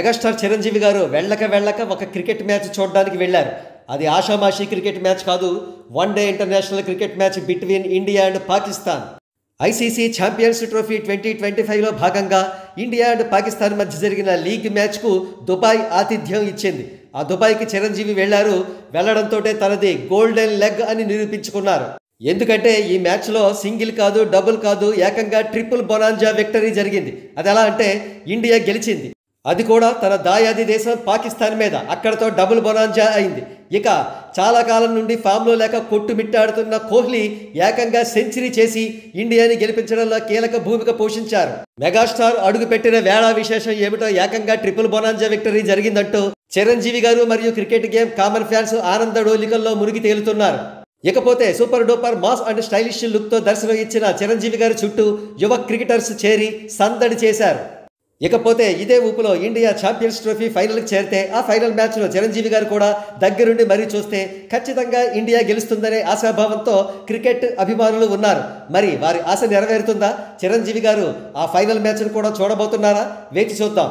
Megastar Chiranjeevi గారు వెళ్ళక ఒక క్రికెట్ మ్యాచ్ చూడడానికి వెళ్ళారు. అది ఆషామాషీ క్రికెట్ మ్యాచ్ కాదు. One day international cricket match between India and Pakistan. ICC champions trophy 2025లో భాగంగా ఇండియా అండ్ పాకిస్తాన్ మధ్య జరిగిన లీగ్ మ్యాచ్కు దుబాయ్ ఆతిథ్యం ఇచ్చింది. ఆ దుబాయ్కి చిరంజీవి వెళ్లారు. వెళ్లడంతో తనది గోల్డెన్ లెగ్ అని నిరూపించుకున్నారు. ఎందుకంటే ఈ మ్యాచ్లో సింగిల్ కాదు, డబుల్ కాదు, ఏకంగా ట్రిపుల్ బొనాంజా విక్టరీ జరిగింది. అది ఎలా అంటే ఇండియా గెలిచింది, అది కూడా తన దాయాది దేశం పాకిస్తాన్ మీద. అక్కడతో డబుల్ బొనాంజా అయింది. ఇక చాలా కాలం నుండి ఫామ్లో లేక కొట్టుమిట్టాడుతున్న కోహ్లీ ఏకంగా సెంచరీ చేసి ఇండియాని గెలిపించడంలో కీలక భూమిక పోషించారు. మెగాస్టార్ అడుగుపెట్టిన వేళ విశేషం ఏమిటో ఏకంగా ట్రిపుల్ బొనాంజా విక్టరీ జరిగిందంటూ చిరంజీవి గారు మరియు క్రికెట్ గేమ్ కామన్ ఫ్యాన్స్ ఆనంద డోలికల్లో మునిగి తేలుతున్నారు. ఇకపోతే super duper mass and stylish లుక్తో దర్శనం ఇచ్చిన చిరంజీవి గారి చుట్టూ యువ క్రికెటర్స్ చేరి సందడి చేశారు. ఇకపోతే ఇదే ఊపులో ఇండియా ఛాంపియన్స్ ట్రోఫీ ఫైనల్కి చేరితే ఆ ఫైనల్ మ్యాచ్లో చిరంజీవి గారు కూడా దగ్గరుండి మరీ చూస్తే ఖచ్చితంగా ఇండియా గెలుస్తుందనే ఆశాభావంతో క్రికెట్ అభిమానులు ఉన్నారు. మరి వారి ఆశ నెరవేరుతుందా? చిరంజీవి గారు ఆ ఫైనల్ మ్యాచ్ను కూడా చూడబోతున్నారా? వేచి చూద్దాం.